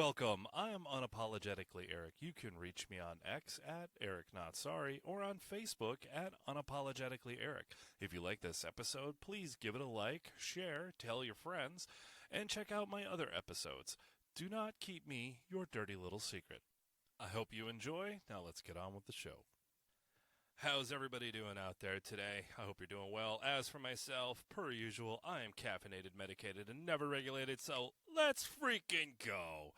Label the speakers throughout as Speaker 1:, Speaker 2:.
Speaker 1: welcome. I am unapologetically Eric. You can reach me on X at Eric Not Sorry or on Facebook at Unapologetically Eric. If you like this episode, please give it a like, share, tell your friends, and check out my other episodes. Do not keep me your dirty little secret. I hope you enjoy. Now let's get on with the show. How's everybody doing out there today? I hope you're doing well. As for myself, per usual, I am caffeinated, medicated, and never regulated, so let's freaking go.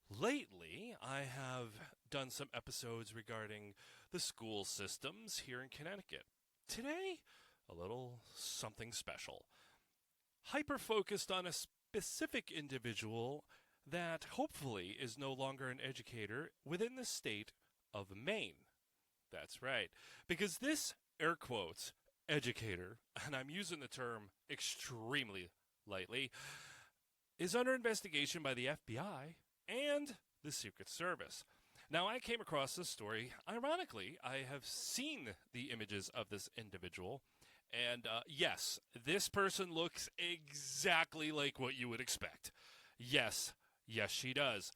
Speaker 1: Lately, I have done some episodes regarding the school systems here in Connecticut. Today, a little something special. Hyper-focused on a specific individual that hopefully is no longer an educator within the state of Maine. That's right. Because this, air quotes, educator, and I'm using the term extremely lightly, is under investigation by the FBI and the Secret Service. Now, I came across this story. Ironically, I have seen the images of this individual. And yes, this person looks exactly like what you would expect. Yes, she does.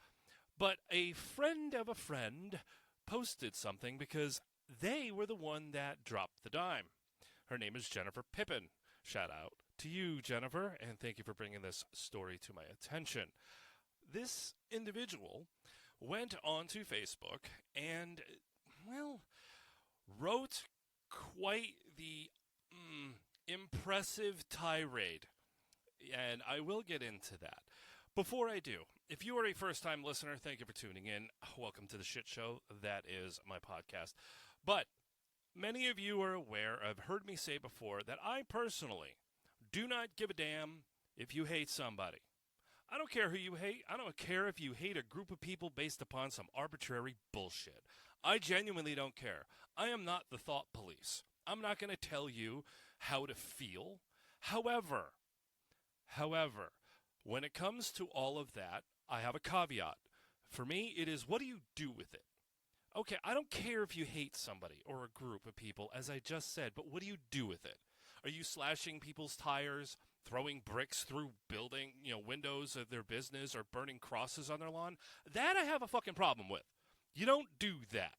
Speaker 1: But a friend of a friend posted something because they were the one that dropped the dime. Her name is Jennifer Pippin. Shout out to you, Jennifer, and thank you for bringing this story to my attention. This individual went onto Facebook and, well, wrote quite the impressive tirade, and I will get into that. Before I do, if you are a first-time listener, thank you for tuning in. Welcome to the shit show that is my podcast. But many of you are aware, have heard me say before, that I personally do not give a damn if you hate somebody. I don't care who you hate. I don't care if you hate a group of people based upon some arbitrary bullshit. I genuinely don't care. I am not the thought police. I'm not going to tell you how to feel. However, when it comes to all of that, I have a caveat. For me, it is, what do you do with it? Okay, I don't care if you hate somebody or a group of people, as I just said, but what do you do with it? Are you slashing people's tires, throwing bricks through building, windows of their business, or burning crosses on their lawn? That I have a fucking problem with. You don't do that.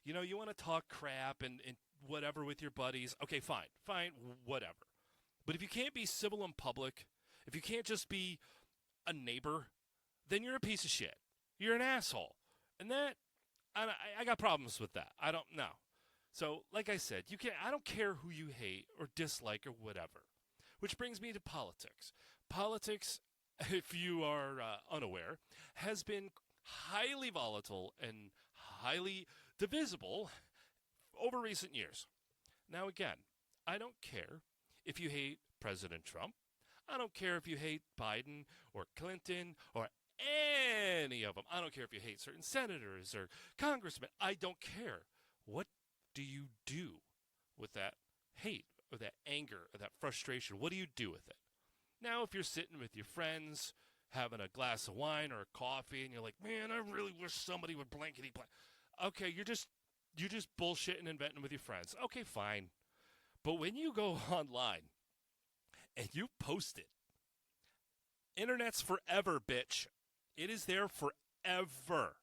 Speaker 1: You want to talk crap and whatever with your buddies. Okay, fine, whatever. But if you can't be civil in public, if you can't just be a neighbor, then you're a piece of shit. You're an asshole. And that, I got problems with that. I don't know. So, like I said, I don't care who you hate or dislike or whatever. Which brings me to politics. Politics, if you are unaware, has been highly volatile and highly divisible over recent years. Now, again, I don't care if you hate President Trump. I don't care if you hate Biden or Clinton or any of them. I don't care if you hate certain senators or congressmen. I don't care. What do you do with that hate or that anger or that frustration? What do you do with it? Now, if you're sitting with your friends, having a glass of wine or a coffee, and you're like, man, I really wish somebody would blankety blank. Okay, you're just bullshitting and venting with your friends. Okay, fine. But when you go online and you post it, internet's forever, bitch. It is there forever.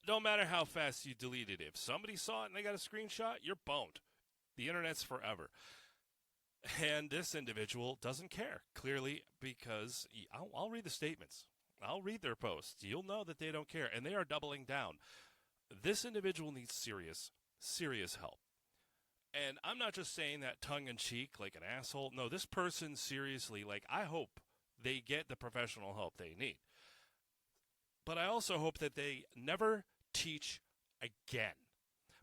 Speaker 1: Don't matter how fast you delete it. If somebody saw it and they got a screenshot, you're boned. The internet's forever. And this individual doesn't care, clearly, because I'll read the statements. I'll read their posts. You'll know that they don't care, and they are doubling down. This individual needs serious help. And I'm not just saying that tongue-in-cheek like an asshole. No, this person seriously, I hope they get the professional help they need. But I also hope that they never teach again.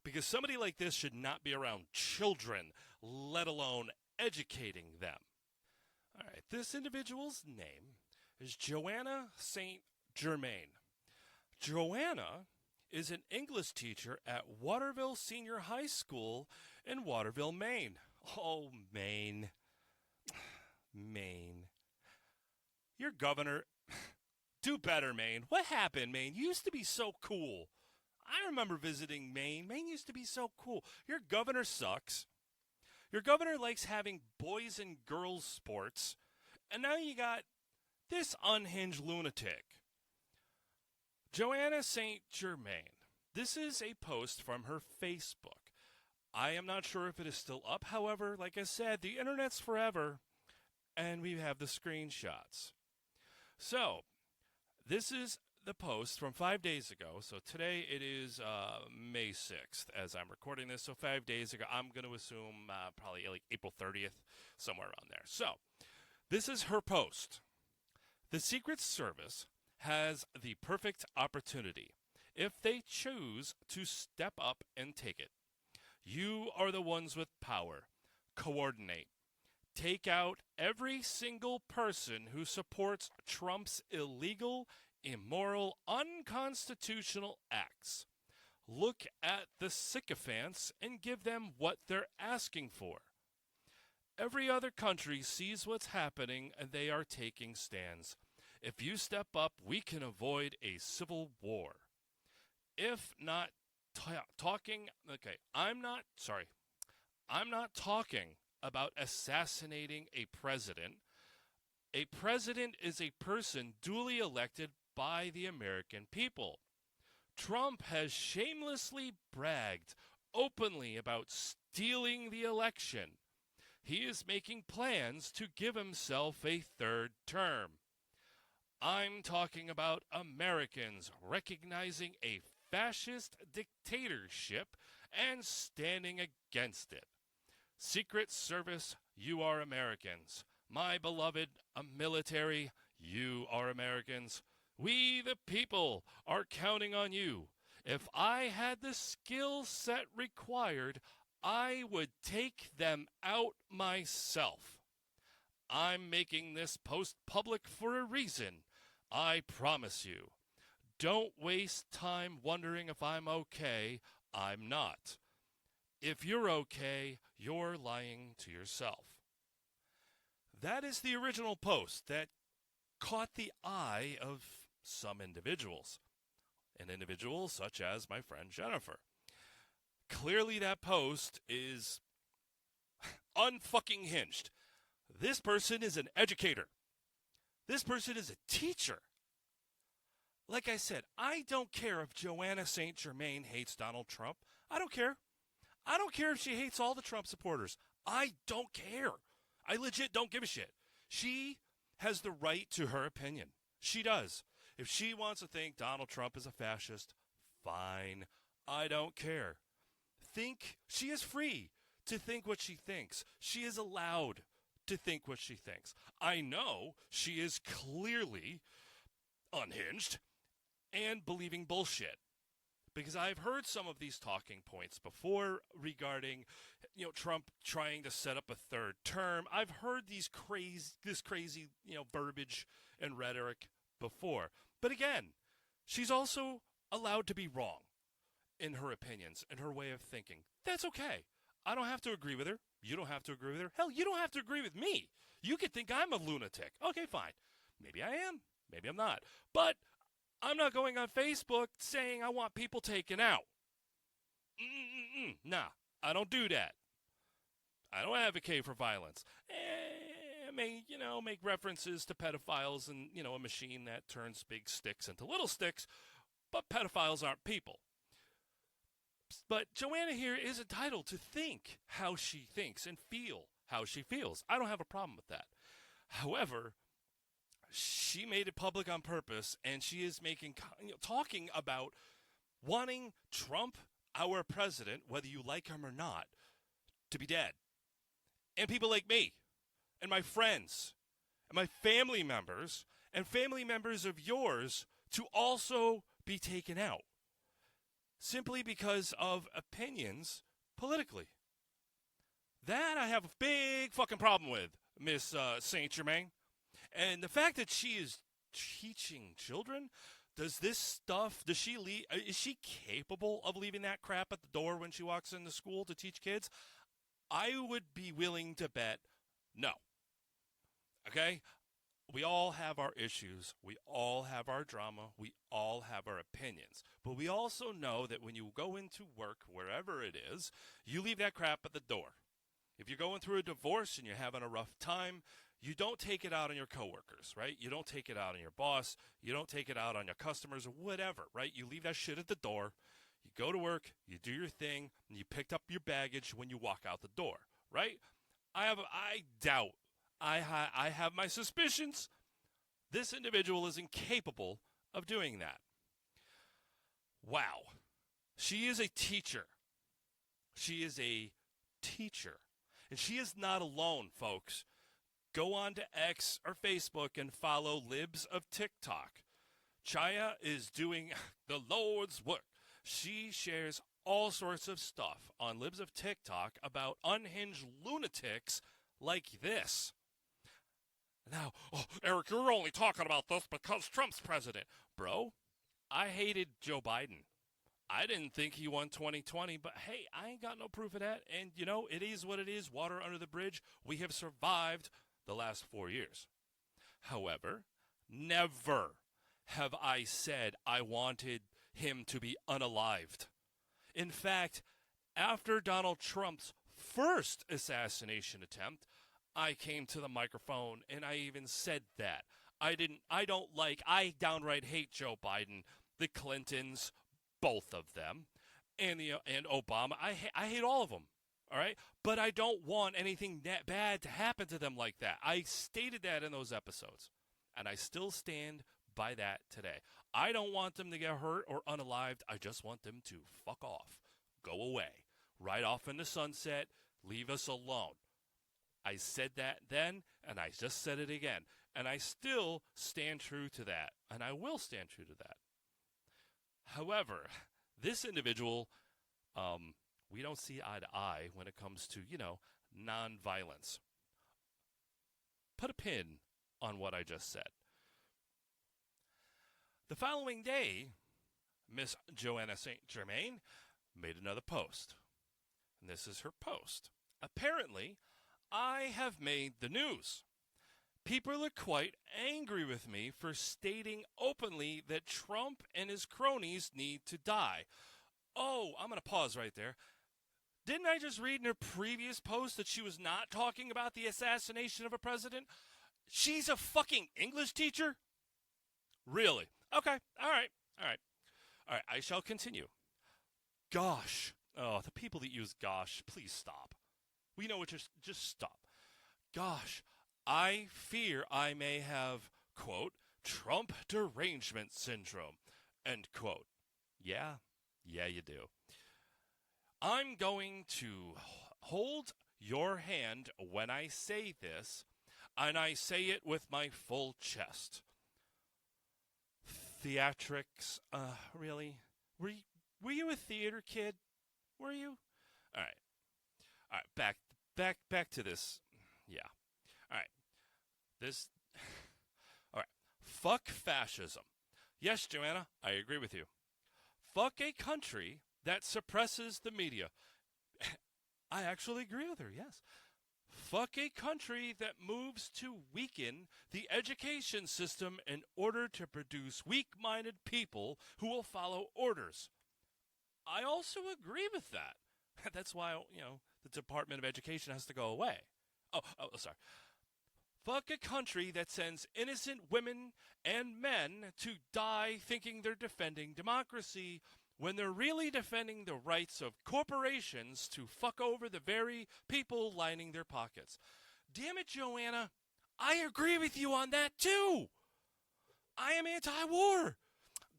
Speaker 1: Because somebody like this should not be around children, let alone educating them. All right, this individual's name is Joanna St. Germain. Joanna is an English teacher at Waterville Senior High School in Waterville, Maine. Oh, Maine. Maine. Your governor... Do better, Maine. What happened, Maine? You used to be so cool. I remember visiting Maine. Maine used to be so cool. Your governor sucks. Your governor likes having boys and girls sports. And now you got this unhinged lunatic Joanna St. Germain. This is a post from her Facebook. I am not sure if it is still up. However, like I said, the internet's forever, and we have the screenshots. So, this is the post from 5 days ago. So today it is May 6th as I'm recording this. So 5 days ago, I'm going to assume probably like April 30th, somewhere around there. So, this is her post. The Secret Service has the perfect opportunity if they choose to step up and take it. You are the ones with power. Coordinate. Take out every single person who supports Trump's illegal, immoral, unconstitutional acts. Look at the sycophants and give them what they're asking for. Every other country sees what's happening and they are taking stands. If you step up, we can avoid a civil war. If not I'm not talking about assassinating a president. A president is a person duly elected by the American people. Trump has shamelessly bragged openly about stealing the election. He is making plans to give himself a third term. I'm talking about Americans recognizing a fascist dictatorship and standing against it. Secret Service, you are Americans. My beloved military, you are Americans. We, the people, are counting on you. If I had the skill set required, I would take them out myself. I'm making this post public for a reason. I promise you. Don't waste time wondering if I'm okay. I'm not. If you're okay, you're lying to yourself. That is the original post that caught the eye of some individuals. An individual such as my friend Jennifer. Clearly that post is unfucking hinged. This person is an educator. This person is a teacher. Like I said, I don't care if Joanna St. Germain hates Donald Trump. I don't care. I don't care if she hates all the Trump supporters. I don't care. I legit don't give a shit. She has the right to her opinion. She does. If she wants to think Donald Trump is a fascist, fine. I don't care. She is free to think what she thinks. She is allowed to think what she thinks. I know she is clearly unhinged and believing bullshit. Because I've heard some of these talking points before regarding, Trump trying to set up a third term. I've heard this crazy, verbiage and rhetoric before. But again, she's also allowed to be wrong in her opinions and her way of thinking. That's okay. I don't have to agree with her. You don't have to agree with her. Hell, you don't have to agree with me. You could think I'm a lunatic. Okay, fine. Maybe I am. Maybe I'm not. But I'm not going on Facebook saying I want people taken out. Nah, I don't do that. I don't advocate for violence. I may, make references to pedophiles and, a machine that turns big sticks into little sticks, but pedophiles aren't people. But Joanna here is entitled to think how she thinks and feel how she feels. I don't have a problem with that. However, she made it public on purpose, and she is talking about wanting Trump, our president, whether you like him or not, to be dead. And people like me, and my friends, and my family members, and family members of yours to also be taken out. Simply because of opinions politically. That I have a big fucking problem with, Miss St. Germain. And the fact that she is teaching children, is she capable of leaving that crap at the door when she walks into school to teach kids? I would be willing to bet no. Okay? We all have our issues. We all have our drama. We all have our opinions. But we also know that when you go into work, wherever it is, you leave that crap at the door. If you're going through a divorce and you're having a rough time, You don't take it out on your coworkers, right? You don't take it out on your boss. You don't take it out on your customers or whatever, right? You leave that shit at the door. You go to work, you do your thing, and you picked up your baggage when you walk out the door, right? I have my suspicions. This individual is incapable of doing that. Wow. She is a teacher. She is a teacher. And she is not alone, folks. Go on to X or Facebook and follow Libs of TikTok. Chaya is doing the Lord's work. She shares all sorts of stuff on Libs of TikTok about unhinged lunatics like this. Now, Eric, you're only talking about this because Trump's president. Bro, I hated Joe Biden. I didn't think he won 2020, but hey, I ain't got no proof of that. And, it is what it is. Water under the bridge. We have survived the last 4 years. However, never have I said I wanted him to be unalived. In fact, after Donald Trump's first assassination attempt, I came to the microphone and I even said that. I downright hate Joe Biden, the Clintons, both of them, and Obama. I hate all of them. All right, but I don't want anything that bad to happen to them like that. I stated that in those episodes, and I still stand by that today. I don't want them to get hurt or unalived. I just want them to fuck off, go away, right off in the sunset, leave us alone. I said that then, and I just said it again, and I still stand true to that, and I will stand true to that. However, this individual, we don't see eye to eye when it comes to, nonviolence. Put a pin on what I just said. The following day, Miss Joanna St. Germain made another post. And this is her post. Apparently, I have made the news. People are quite angry with me for stating openly that Trump and his cronies need to die. Oh, I'm going to pause right there. Didn't I just read in her previous post that she was not talking about the assassination of a president? She's a fucking English teacher? Really? Okay. All right. I shall continue. Gosh. Oh, the people that use gosh, please stop. We know what just stop. Gosh, I fear I may have, quote, Trump derangement syndrome, end quote. Yeah, you do. I'm going to hold your hand when I say this, and I say it with my full chest. Theatrics, really? Were you a theater kid? Were you? All right, back to this. Yeah. All right. All right. Fuck fascism. Yes, Joanna, I agree with you. Fuck a country that suppresses the media. I actually agree with her, yes. Fuck a country that moves to weaken the education system in order to produce weak-minded people who will follow orders. I also agree with that. That's why, the Department of Education has to go away. Oh, sorry. Fuck a country that sends innocent women and men to die thinking they're defending democracy when they're really defending the rights of corporations to fuck over the very people lining their pockets. Damn it, Joanna. I agree with you on that, too. I am anti-war.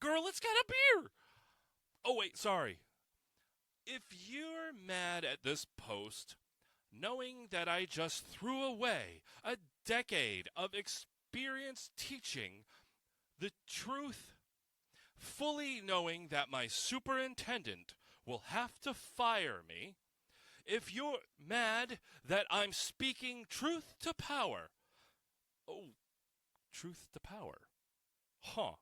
Speaker 1: Girl, let's get a beer. Oh, wait, sorry. If you're mad at this post, knowing that I just threw away a decade of experience teaching the truth, fully knowing that my superintendent will have to fire me, if you're mad that I'm speaking truth to power, oh, truth to power, huh.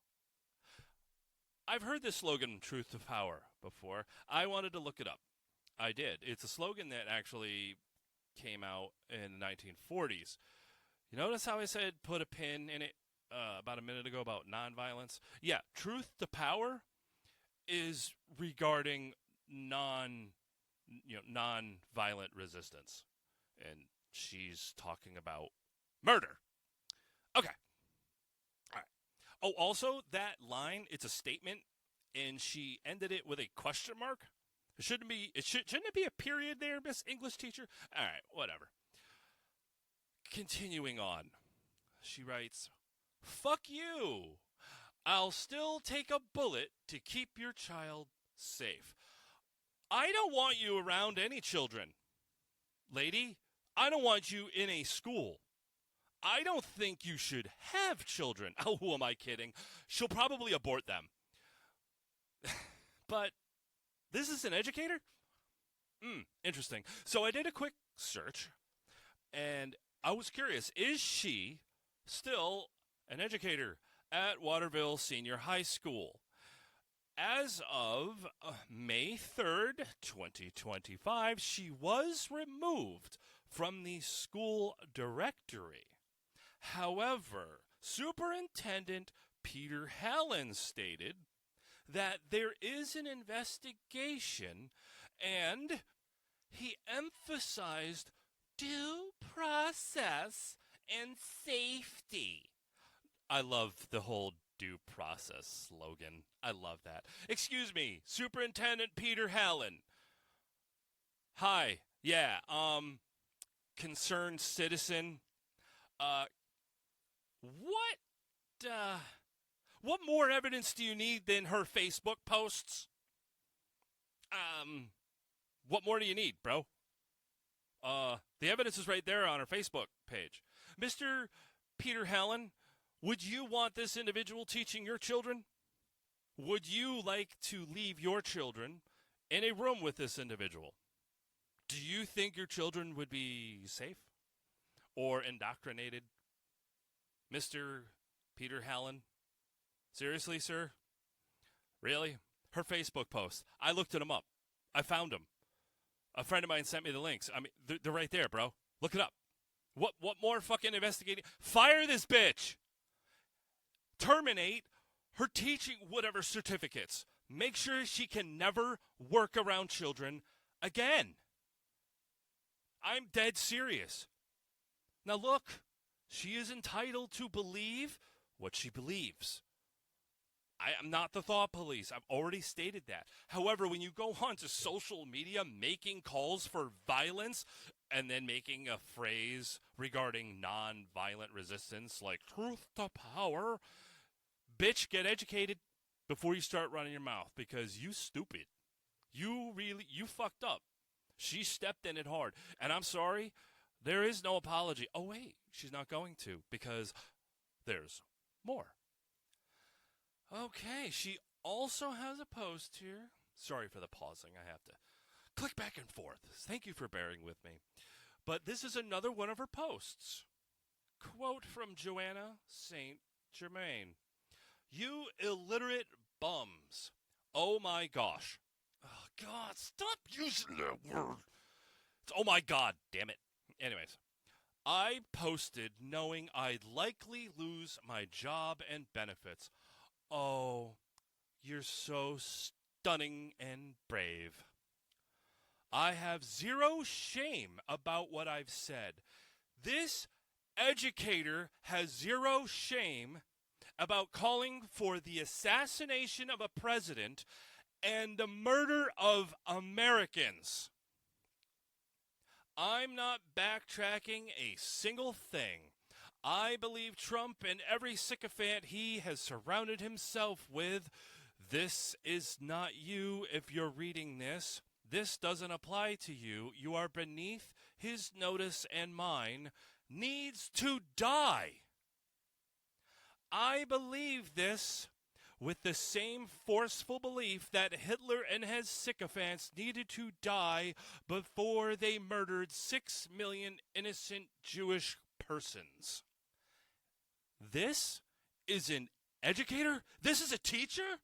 Speaker 1: I've heard this slogan, truth to power, before. I wanted to look it up. I did. It's a slogan that actually came out in the 1940s. You notice how I said put a pin in it about a minute ago about nonviolence? Yeah, truth to power is regarding nonviolent resistance. And she's talking about Murder. Okay. All right. Oh, also, that line, it's a statement, and she ended it with a question mark. It shouldn't be. Shouldn't it be a period there, Miss English teacher? All right, whatever. Continuing on, she writes, "Fuck you. I'll still take a bullet to keep your child safe. I don't want you around any children, lady. I don't want you in a school. I don't think you should have children." Oh, who am I kidding? She'll probably abort them. But this is an educator? Interesting. So I did a quick search, and I was curious, is she still an educator at Waterville Senior High School? As of May 3rd, 2025, she was removed from the school directory. However, Superintendent Peter Hallen stated that there is an investigation, and he emphasized due process and safety. I love the whole due process slogan. I love that. Excuse me, Superintendent Peter Hallen. Hi. Yeah, concerned citizen. What more evidence do you need than her Facebook posts? What more do you need, bro? The evidence is right there on her Facebook page. Mr. Peter Hallen, would you want this individual teaching your children? Would you like to leave your children in a room with this individual? Do you think your children would be safe or indoctrinated? Mr. Peter Hallen? Seriously, sir? Really? Her Facebook posts. I looked them up. I found them. A friend of mine sent me the links. I mean, they're right there, bro. Look it up. What more fucking investigating? Fire this bitch. Terminate her teaching whatever certificates. Make sure she can never work around children again. I'm dead serious. Now look, she is entitled to believe what she believes. I am not the thought police. I've already stated that. However, when you go onto social media making calls for violence and then making a phrase regarding non-violent resistance like truth to power, bitch, get educated before you start running your mouth, because you stupid. You fucked up. She stepped in it hard. And I'm sorry, there is no apology. Oh, wait, she's not going to, because there's more. Okay, she also has a post here. Sorry for the pausing. I have to click back and forth. Thank you for bearing with me. But this is another one of her posts. Quote from Joanna St. Germain. "You illiterate bums. Oh my gosh." Oh, God, stop using that word. It's oh my God, damn it. Anyways, "I posted knowing I'd likely lose my job and benefits. Oh, you're so stunning and brave. I have zero shame about what I've said. This educator has zero shame about calling for the assassination of a president and the murder of Americans. I'm not backtracking a single thing. I believe Trump and every sycophant he has surrounded himself with. This is not you if you're reading this. This doesn't apply to you. You are beneath his notice, and mine needs to die. I believe this with the same forceful belief that Hitler and his sycophants needed to die before they murdered 6 million innocent Jewish persons." This is an educator? This is a teacher?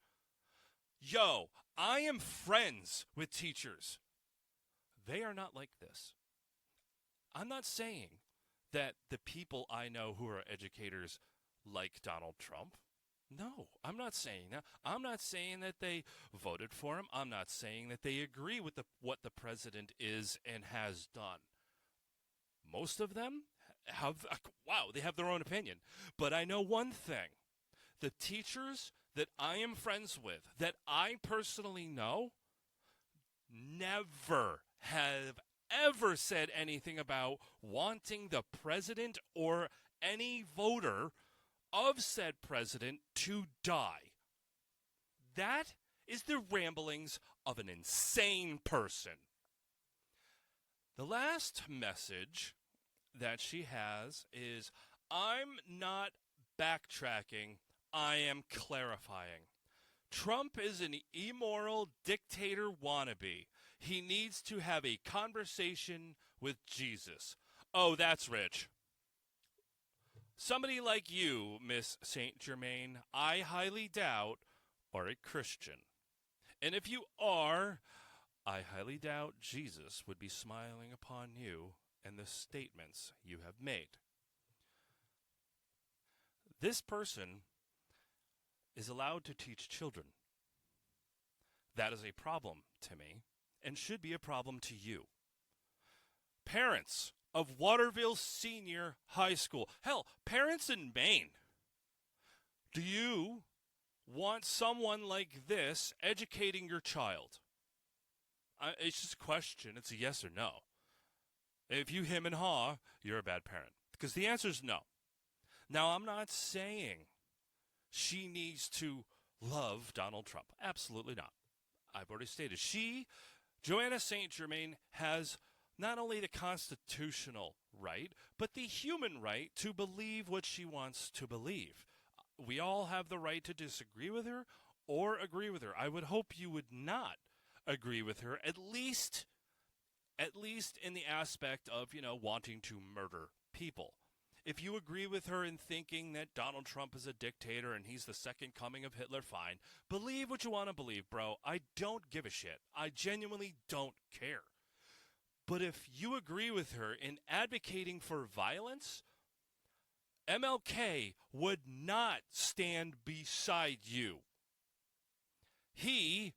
Speaker 1: Yo, I am friends with teachers. They are not like this. I'm not saying that the people I know who are educators like Donald Trump. No, I'm not saying that. I'm not saying that they voted for him. I'm not saying that they agree with what the president is and has done. Most of them wow, they have their own opinion. But I know one thing. The teachers that I am friends with, that I personally know, never have ever said anything about wanting the president or any voter of said president to die. That is the ramblings of an insane person. The last message that she has is, I'm not backtracking, I am clarifying. Trump is an immoral dictator wannabe. He needs to have a conversation with Jesus. Oh, that's rich. Somebody like you, Miss Saint Germain, I highly doubt are a Christian. And if you are, I highly doubt Jesus would be smiling upon you and the statements you have made. This person is allowed to teach children. That is a problem to me and should be a problem to you. Parents of Waterville Senior High School, hell, parents in Maine, do you want someone like this educating your child? It's just a question. It's a yes or no. If you hem and haw, you're a bad parent. Because the answer is no. Now, I'm not saying she needs to love Donald Trump. Absolutely not. I've already stated. Joanna St. Germain, has not only the constitutional right, but the human right to believe what she wants to believe. We all have the right to disagree with her or agree with her. I would hope you would not agree with her, at least in the aspect of, wanting to murder people. If you agree with her in thinking that Donald Trump is a dictator and he's the second coming of Hitler, fine. Believe what you want to believe, bro. I don't give a shit. I genuinely don't care. But if you agree with her in advocating for violence, MLK would not stand beside you. He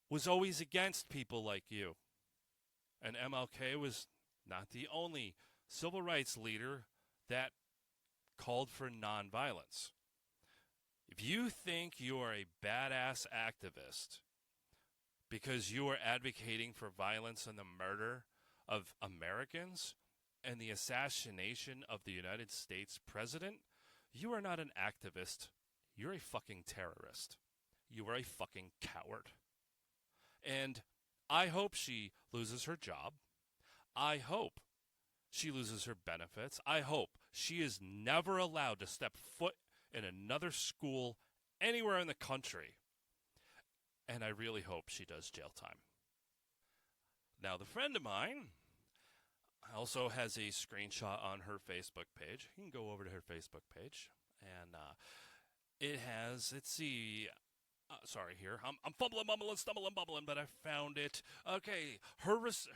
Speaker 1: was always against people like you. And MLK was not the only civil rights leader that called for nonviolence. If you think you are a badass activist because you are advocating for violence and the murder of Americans and the assassination of the United States president, you are not an activist. You're a fucking terrorist. You are a fucking coward. And I hope she loses her job. I hope she loses her benefits. I hope she is never allowed to step foot in another school anywhere in the country. And I really hope she does jail time. Now, the friend of mine also has a screenshot on her Facebook page. You can go over to her Facebook page. And it has, let's see... sorry here. I'm fumbling, mumbling, stumbling, bubbling, but I found it. Okay,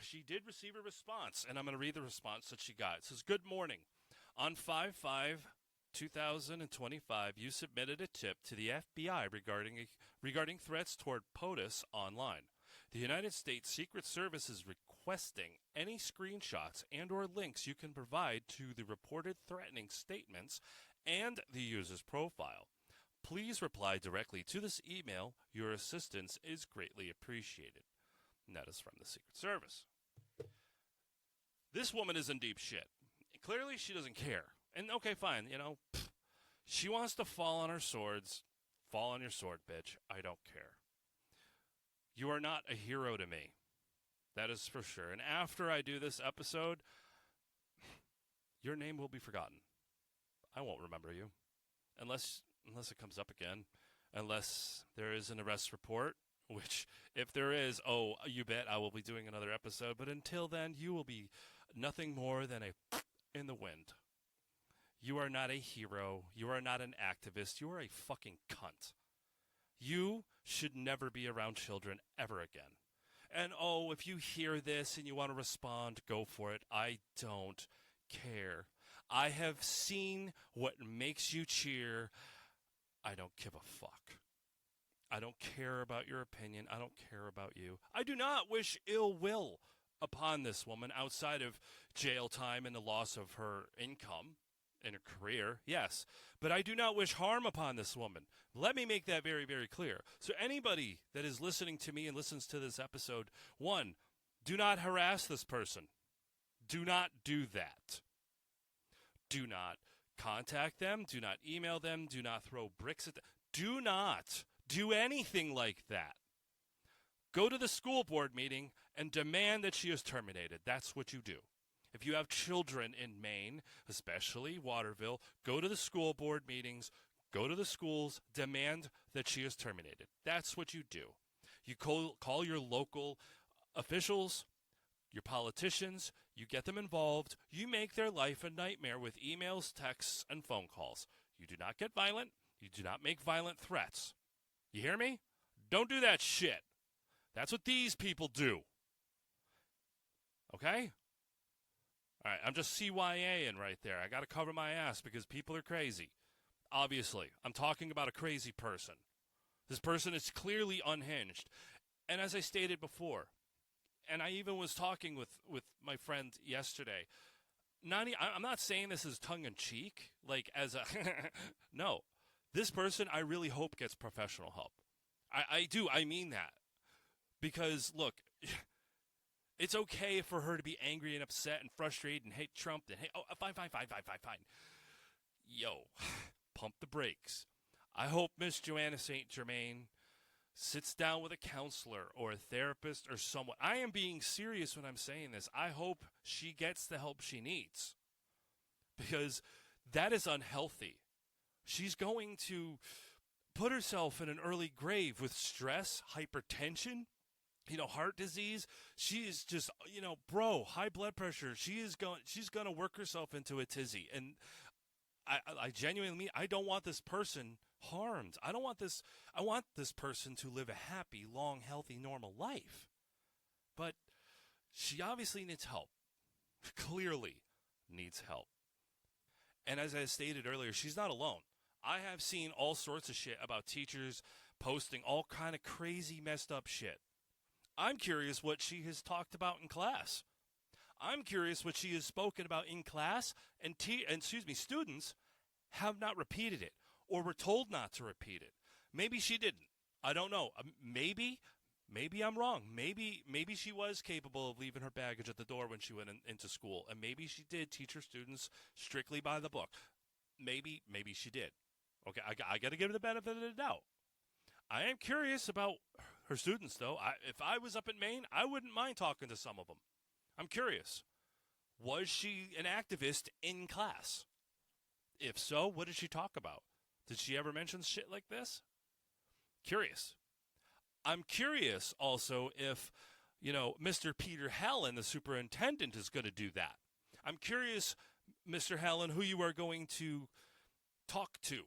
Speaker 1: she did receive a response, and I'm going to read the response that she got. It says, good morning. On 5/5/2025, you submitted a tip to the FBI regarding threats toward POTUS online. The United States Secret Service is requesting any screenshots and or links you can provide to the reported threatening statements and the user's profile. Please reply directly to this email. Your assistance is greatly appreciated. And that is from the Secret Service. This woman is in deep shit. Clearly, she doesn't care. And okay, fine, she wants to fall on her swords. Fall on your sword, bitch. I don't care. You are not a hero to me. That is for sure. And after I do this episode, your name will be forgotten. I won't remember you. Unless it comes up again, unless there is an arrest report, which if there is, oh, you bet I will be doing another episode. But until then, you will be nothing more than a in the wind. You are not a hero. You are not an activist. You are a fucking cunt. You should never be around children ever again. And oh, if you hear this and you want to respond, go for it. I don't care. I have seen what makes you cheer. I don't give a fuck. I don't care about your opinion. I don't care about you. I do not wish ill will upon this woman outside of jail time and the loss of her income and her career, yes. But I do not wish harm upon this woman. Let me make that very, very clear. So anybody that is listening to me and listens to this episode, one, do not harass this person. Do not do that. Do not contact them. Do not email them. Do not throw bricks at them. Do not do anything like that. Go to the school board meeting and demand that she is terminated. That's what you do. If you have children in Maine, especially Waterville, go to the school board meetings, go to the schools, demand that she is terminated. That's what you do. You call your local officials, your politicians, you get them involved, you make their life a nightmare with emails, texts, and phone calls. You do not get violent. You do not make violent threats. You hear me? Don't do that shit. That's what these people do. Okay? All right, I'm just CYAing right there. I got to cover my ass because people are crazy. Obviously, I'm talking about a crazy person. This person is clearly unhinged. And as I stated before, and I even was talking with my friend yesterday, I'm not saying this is tongue-in-cheek, like as a, no. This person, I really hope gets professional help. I do, I mean that. Because, look, it's okay for her to be angry and upset and frustrated and hate Trump and hate, fine. Yo, pump the brakes. I hope Miss Joanna St. Germain sits down with a counselor or a therapist or someone. I am being serious when I'm saying this. I hope she gets the help she needs. Because that is unhealthy. She's going to put herself in an early grave with stress, hypertension, heart disease. She is just, high blood pressure. She's going to work herself into a tizzy. And I genuinely mean, I don't want this person harmed. I want this person to live a happy, long, healthy, normal life. But she obviously needs help. Clearly needs help. And as I stated earlier, she's not alone. I have seen all sorts of shit about teachers posting all kind of crazy, messed up shit. I'm curious what she has talked about in class. I'm curious what she has spoken about in class, and students have not repeated it or were told not to repeat it. Maybe she didn't. I don't know. Maybe I'm wrong. Maybe she was capable of leaving her baggage at the door when she went into school, and maybe she did teach her students strictly by the book. Maybe she did. Okay, I got to give her the benefit of the doubt. I am curious about her students, though. If I was up in Maine, I wouldn't mind talking to some of them. I'm curious. Was she an activist in class? If so, what did she talk about? Did she ever mention shit like this? Curious. I'm curious also if, Mr. Peter Hallen, the superintendent, is going to do that. I'm curious, Mr. Hallen, who you are going to talk to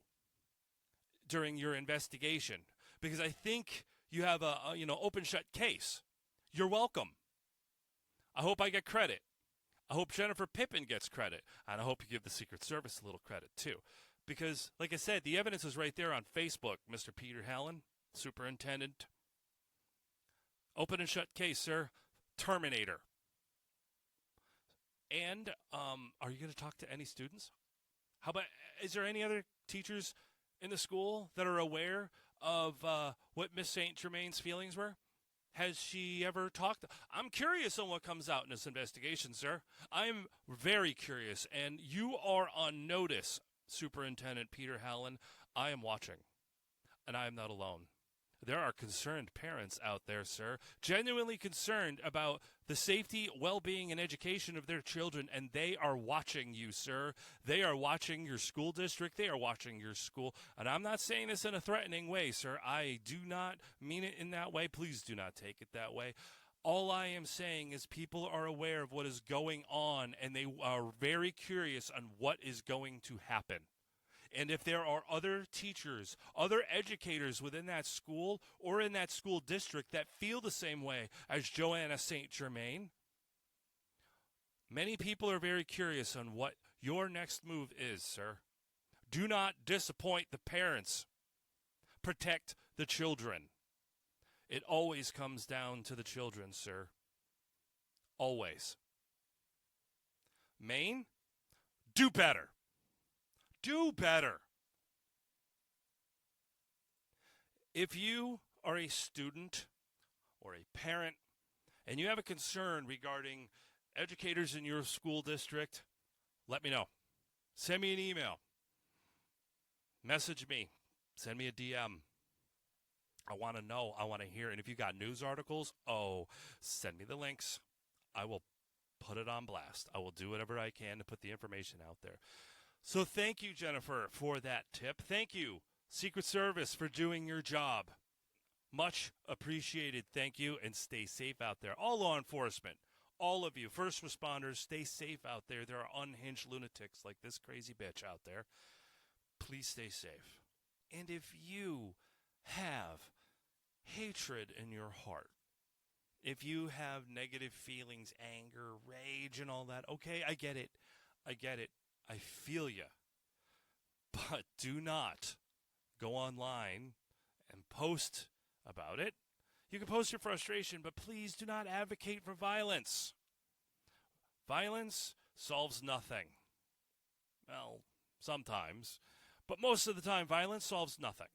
Speaker 1: during your investigation, because I think you have a open shut case. You're welcome. I hope I get credit. I hope Jennifer Pippin gets credit, and I hope you give the Secret Service a little credit too, because like I said, the evidence is right there on Facebook. Mr. Peter Hallen, superintendent. Open and shut case, sir. Terminator. And are you going to talk to any students? How about, is there any other teachers in the school that are aware of what Miss St. Germain's feelings were? Has she ever talked? I'm curious on what comes out in this investigation, sir. I'm very curious, and you are on notice, Superintendent Peter Hallen. I am watching, and I am not alone. There are concerned parents out there, sir, genuinely concerned about the safety, well-being, and education of their children, and they are watching you, sir. They are watching your school district. They are watching your school. And I'm not saying this in a threatening way, sir. I do not mean it in that way. Please do not take it that way. All I am saying is people are aware of what is going on, and they are very curious on what is going to happen. And if there are other teachers, other educators within that school or in that school district that feel the same way as Joanna St. Germain, many people are very curious on what your next move is, sir. Do not disappoint the parents. Protect the children. It always comes down to the children, sir. Always. Maine, do better. Do better. If you are a student or a parent and you have a concern regarding educators in your school district, let me know. Send me an email. Message me. Send me a DM. I want to know. I want to hear. And if you got news articles, send me the links. I will put it on blast. I will do whatever I can to put the information out there. So thank you, Jennifer, for that tip. Thank you, Secret Service, for doing your job. Much appreciated. Thank you, and stay safe out there. All law enforcement, all of you, first responders, stay safe out there. There are unhinged lunatics like this crazy bitch out there. Please stay safe. And if you have hatred in your heart, if you have negative feelings, anger, rage, and all that, okay, I get it. I get it. I feel you. But do not go online and post about it. You can post your frustration, but please do not advocate for violence. Violence solves nothing. Well, sometimes. But most of the time, violence solves nothing.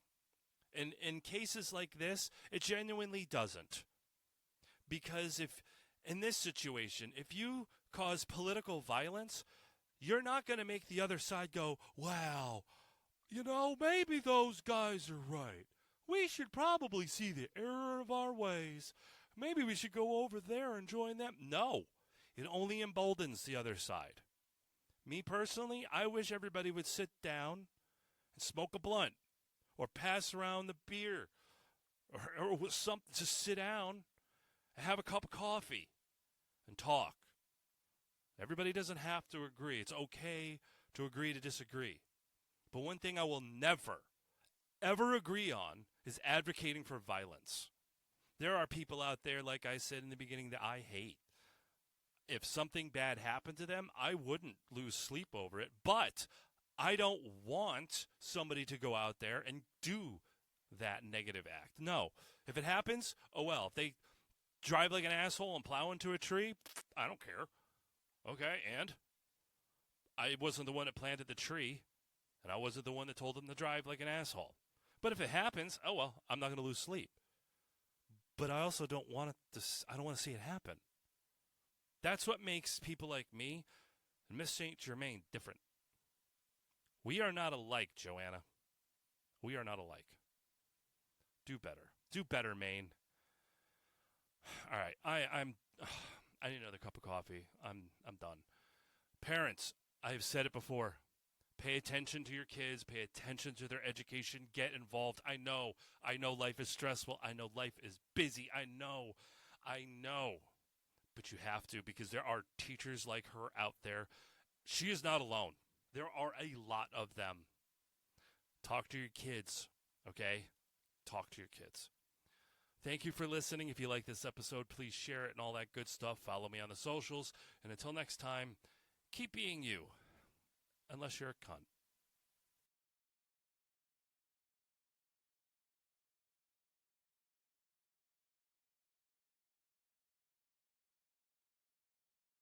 Speaker 1: In cases like this, it genuinely doesn't. Because if, in this situation, if you cause political violence, you're not going to make the other side go, wow, maybe those guys are right. We should probably see the error of our ways. Maybe we should go over there and join them. No, it only emboldens the other side. Me personally, I wish everybody would sit down and smoke a blunt or pass around the beer or something. Just sit down and have a cup of coffee and talk. Everybody doesn't have to agree. It's okay to agree to disagree. But one thing I will never, ever agree on is advocating for violence. There are people out there, like I said in the beginning, that I hate. If something bad happened to them, I wouldn't lose sleep over it. But I don't want somebody to go out there and do that negative act. No. If it happens, oh well. If they drive like an asshole and plow into a tree, I don't care. Okay, and I wasn't the one that planted the tree, and I wasn't the one that told them to drive like an asshole. But if it happens, oh well, I'm not going to lose sleep. But I also don't want I don't want to see it happen. That's what makes people like me and Miss St. Germain different. We are not alike, Joanna. We are not alike. Do better. Do better, Maine. All right, I need another cup of coffee. I'm done. Parents, I've said it before. Pay attention to your kids. Pay attention to their education. Get involved. I know life is stressful. I know life is busy. I know. But you have to, because there are teachers like her out there. She is not alone. There are a lot of them. Talk to your kids, okay? Talk to your kids. Thank you for listening. If you like this episode, please share it and all that good stuff. Follow me on the socials. And until next time, keep being you. Unless you're a cunt.